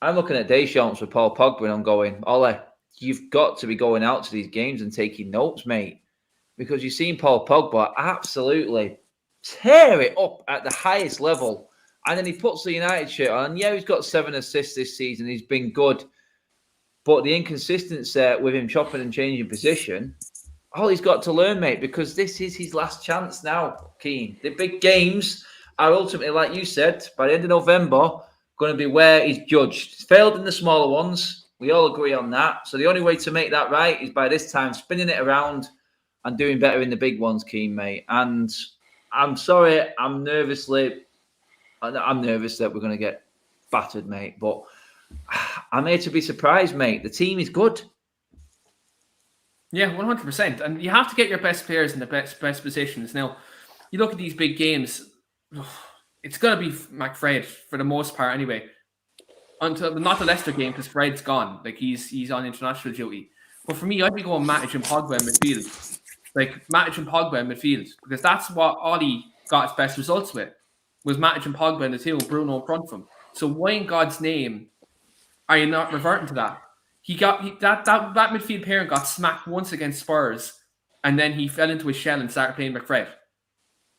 Deschamps with Paul Pogba and I'm going, Ollie, you've got to be going out to these games and taking notes, mate. Because you've seen Paul Pogba absolutely tear it up at the highest level. And then he puts the United shirt on. Yeah, he's got 7 assists this season. He's been good. But the inconsistency with him chopping and changing position, all he's got to learn, mate, because this is his last chance now, Keane. The big games are ultimately, like you said, by the end of November, going to be where he's judged. He's failed in the smaller ones. We all agree on that. So the only way to make that right is by this time spinning it around and doing better in the big ones, Keane, mate. And I'm sorry, I'm nervous that we're going to get battered, mate. But I'm here to be surprised, mate. The team is good. Yeah, 100%. And you have to get your best players in the best positions. Now, you look at these big games, it's going to be McFred for the most part anyway. Until not the Leicester game because Fred's gone. Like, he's on international duty. But for me, I'd be going Matic and Pogba in midfield. Like, Matic and Pogba in midfield. Because that's what Ollie got his best results with. Was Matic and Pogba in the two, Bruno in front of him. So why in God's name are you not reverting to that? That midfield pairing got smacked once against Spurs, and then he fell into his shell and started playing McFred.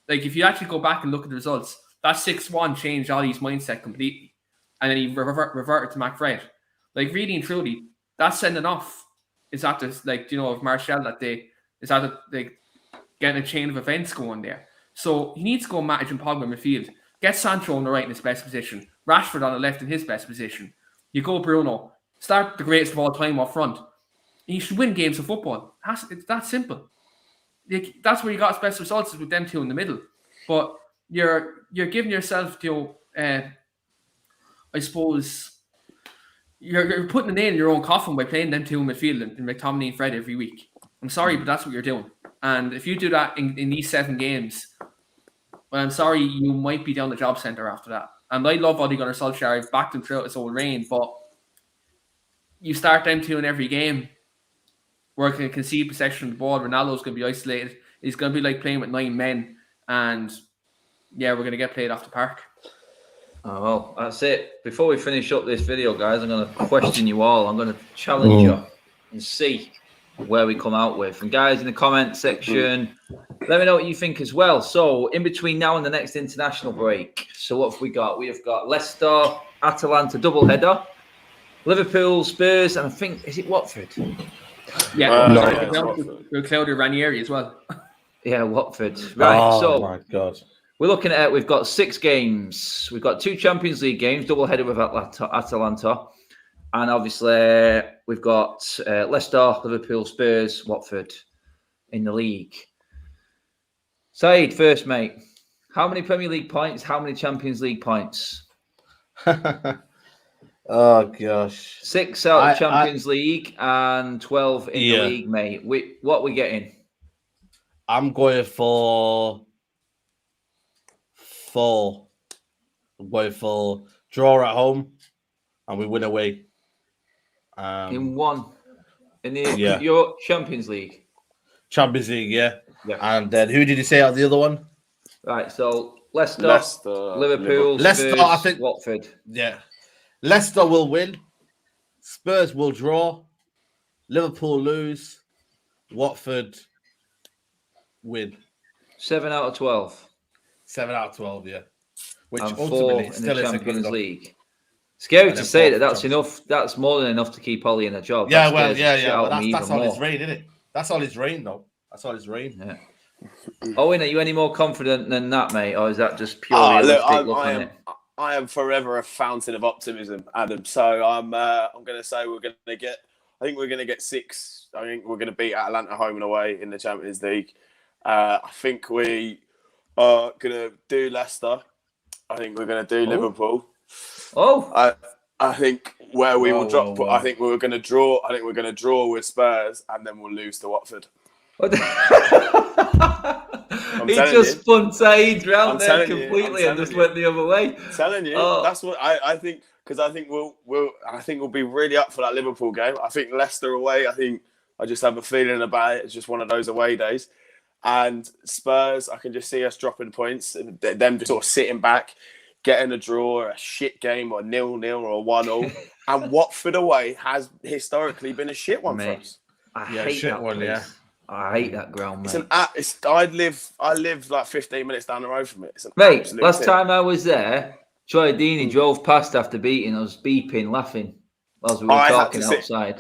Like, if you actually go back and look at the results, that 6-1 changed Ollie's mindset completely, and then he reverted to McFred. Like, really and truly, that sending off is after, like, of Martial that day is after like getting a chain of events going there. So he needs to go Matic and Pogba in midfield. Get Sancho on the right in his best position. Rashford on the left in his best position. You go Bruno. Start the greatest of all time up front. And you should win games of football. It's that simple. That's where you got his best results is with them two in the middle. But you're giving yourself, I suppose, you're putting a nail in your own coffin by playing them two in midfield and McTominay and Fred every week. I'm sorry, but that's what you're doing. And if you do that in these 7 games, well, I'm sorry, you might be down the job centre after that. And I love Ole Gunnar Solskjaer. I've backed him throughout his whole reign, but you start them two in every game, working a concede possession of the ball. Ronaldo's going to be isolated. He's going to be like playing with 9 men. And, yeah, we're going to get played off the park. Oh, well, that's it. Before we finish up this video, guys, I'm going to question you all. I'm going to challenge you and see where we come out with. And guys, in the comment section, let me know what you think as well. So in between now and the next international break, so what have we got? We have got Leicester, Atalanta double header, Liverpool, Spurs, and I think, is it Watford? Yeah, No, we'll Claudio Ranieri as well. Yeah, Watford. Right, so my God. we're looking at it. We've got 6 games. We've got 2 Champions League games, double header with Atalanta. And obviously, we've got Leicester, Liverpool, Spurs, Watford in the league. Saeed, first, mate. How many Premier League points? How many Champions League points? Oh, gosh. 6 out of Champions League and 12 in the league, mate. What are we getting? I'm going for 4. I'm going for draw at home and we win away. In the your Champions League. Champions League, yeah. Yeah. And then who did you say out the other one? Right, so Leicester, Liverpool. Liverpool, Spurs, Leicester, I think. Watford. Yeah. Leicester will win. Spurs will draw. Liverpool lose. Watford win. 7 out of 12. 7 out of 12, yeah. Which And 4 ultimately in still the isn't good Champions enough. League. Scary And to then say 4 that's Champions. enough. That's more than enough to keep Ollie in a job. Yeah, That well, scares the shit yeah. out But of me that's even all more. his reign, isn't it? That's all his reign, though. That's all his reign. Yeah. Owen, are you any more confident than that, mate, or is that just pure realistic look on it? I am forever a fountain of optimism, Adam. So I'm going to say we're going to get. I think we're going to get 6. I think we're going to beat Atalanta home and away in the Champions League. I think we are going to do Leicester. I think we're going to do Liverpool. Oh, I think where we will drop. Whoa. I think we're going to draw. I think we're going to draw with Spurs, and then we'll lose to Watford. He just spun Saeed round I'm there telling you, completely and I'm just telling went the other way. I'm telling you, that's what I think. Because I think we'll be really up for that Liverpool game. I think Leicester away. I just have a feeling about it. It's just one of those away days. And Spurs, I can just see us dropping points, and them just sort of sitting back, getting a draw, a shit game, or 0-0 or 1-0. And Watford away has historically been a shit one for us. I hate that place. Yeah. I hate that ground, mate. I live like 15 minutes down the road from it. Mate, last time I was there, Troy Deeney drove past after beating us, beeping, laughing as we were talking outside.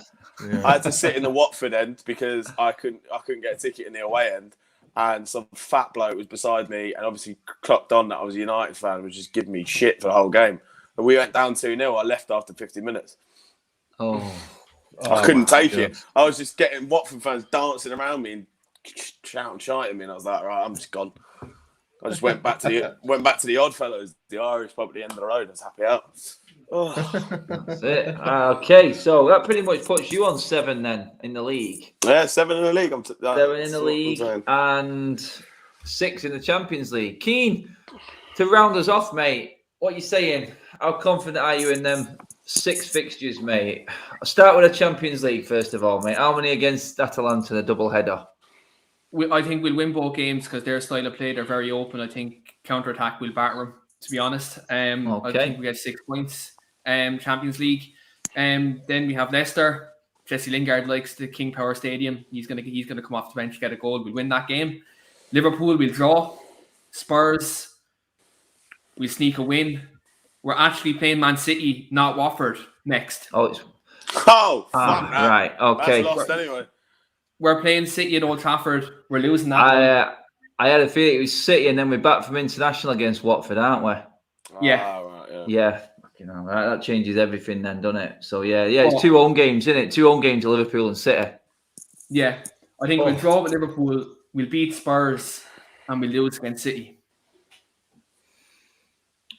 I had to sit in the Watford end because I couldn't get a ticket in the away end, and some fat bloke was beside me, and obviously clocked on that I was a United fan, was just giving me shit for the whole game. And we went down 2-0. I left after 50 minutes. I couldn't take it. I was just getting Watford fans dancing around me and shouting at me, and I was like, right, I'm just gone. I just went back to the Oddfellows, the Irish pub at the end of the road. I was happy out. That's it. Okay, so that pretty much puts you on 7 then in the league. Yeah, 7 in the league. 7 in the league and 6 in the Champions League. Keen to round us off, mate. What are you saying? How confident are you in them 6 fixtures, mate? I'll start with the Champions League first of all, mate. How many against Atalanta, the double header? I think we'll win both games because their style of play, they're very open. I think counter-attack will batter them, to be honest. I think we get 6 points. Champions League. Then we have Leicester. Jesse Lingard likes the King Power Stadium. He's gonna come off the bench, get a goal. We'll win that game. Liverpool will draw. Spurs, we'll sneak a win. We're actually playing Man City, not Watford, next. Right. Okay. That's lost anyway. We're playing City at Old Trafford. We're losing that. I had a feeling it was City, and then we're back from international against Watford, aren't we? Yeah. You know, that changes everything then, doesn't it? So yeah, it's 2 home games, isn't it? 2 home games to Liverpool and City. Yeah, I think we'll draw with Liverpool, we'll beat Spurs, and we'll lose against City.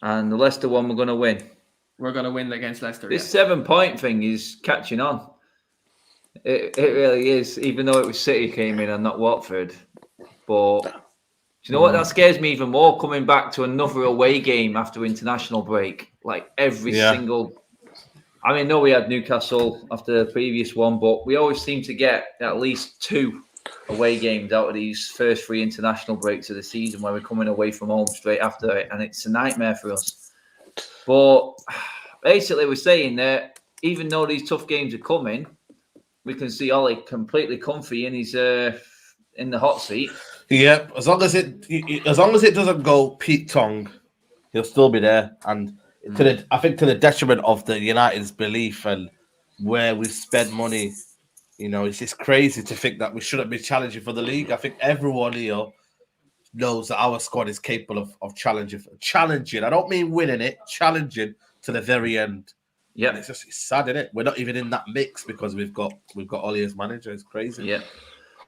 And the Leicester one, we're going to win. We're going to win against Leicester. This 7-point thing is catching on. It really is, even though it was City came in and not Watford. But do you know what? That scares me even more, coming back to another away game after international break. Like every single... I mean, no, we had Newcastle after the previous one, but we always seem to get at least 2 away games out of these first 3 international breaks of the season where we're coming away from home straight after it, and it's a nightmare for us. But basically, we're saying that even though these tough games are coming, we can see Ollie completely comfy in his in the hot seat. Yeah, as long as it doesn't go Pete Tong, he'll still be there. And I think to the detriment of the United's belief and where we've spent money You know, it's just crazy to think that we shouldn't be challenging for the league. I think everyone here knows that our squad is capable of challenging. I don't mean winning it, challenging to the very end. Yeah, It's sad, isn't it? We're not even in that mix because we've got Ollie as manager. It's crazy. Yeah.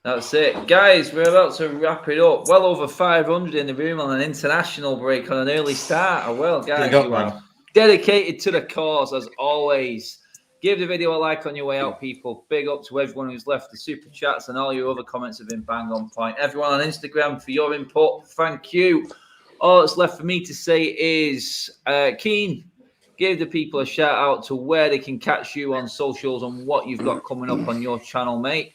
That's it. Guys, we're about to wrap it up. Well over 500 in the room on an international break on an early start. Well, guys, you are dedicated to the cause as always. Give the video a like on your way out, people. Big up to everyone who's left the super chats, and all your other comments have been bang on point. Everyone on Instagram for your input, thank you. All that's left for me to say is, Keen, give the people a shout out to where they can catch you on socials and what you've got coming up on your channel, mate.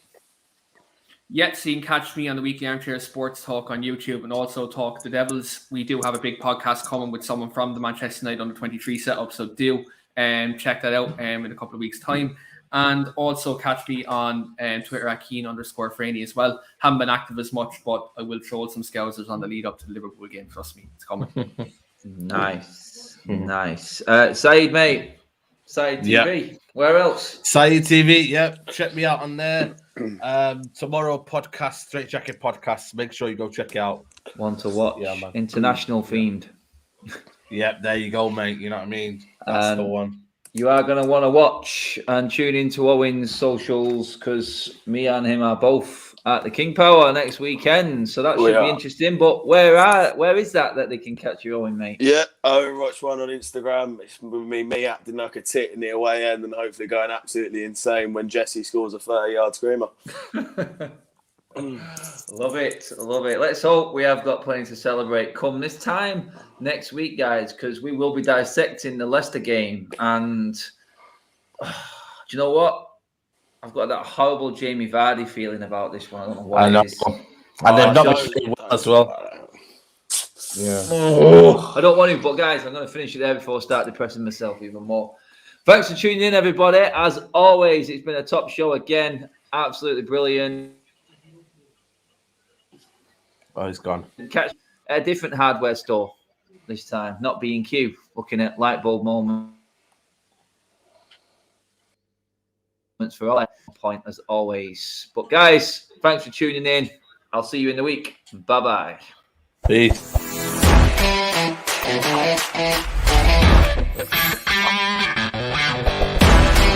Yeah, so you can catch me on the Weekly Armchair Sports Talk on YouTube and also Talk the Devils. We do have a big podcast coming with someone from the Manchester United under-23 setup, so do check that out in a couple of weeks' time. And also catch me on Twitter at Keen_Franey as well. Haven't been active as much, but I will throw some scousers on the lead up to the Liverpool game. Trust me, it's coming. Nice. Saeed, mate. Saeed TV. Yep. Where else? Saeed TV. Yep. Check me out on there. Tomorrow podcast, Straight Jacket podcast. Make sure you go check it out. One to watch. Yeah, man. International themed. Yep, there you go, mate. You know what I mean? That's the one. You are going to want to watch and tune into Owen's socials because me and him are both at the King Power next weekend. So that should be interesting. But where is that they can catch you, Owen, mate? Yeah, Overwatch 1 on Instagram. It's me acting like a tit in the away end and hopefully going absolutely insane when Jesse scores a 30-yard screamer. Love it. Let's hope we have got plenty to celebrate come this time next week, guys, because we will be dissecting the Leicester game. And do you know what? I've got that horrible Jamie Vardy feeling about this one. I don't know why. I know. And they've not been as well. Yeah. I don't want to, but guys, I'm going to finish it there before I start depressing myself even more. Thanks for tuning in, everybody. As always, it's been a top show again. Absolutely brilliant. Oh, he's gone. Catch a different hardware store this time, not B&Q, looking at light bulb moments for all point as always. But guys, thanks for tuning in. I'll see you in the week. Bye-bye. Peace.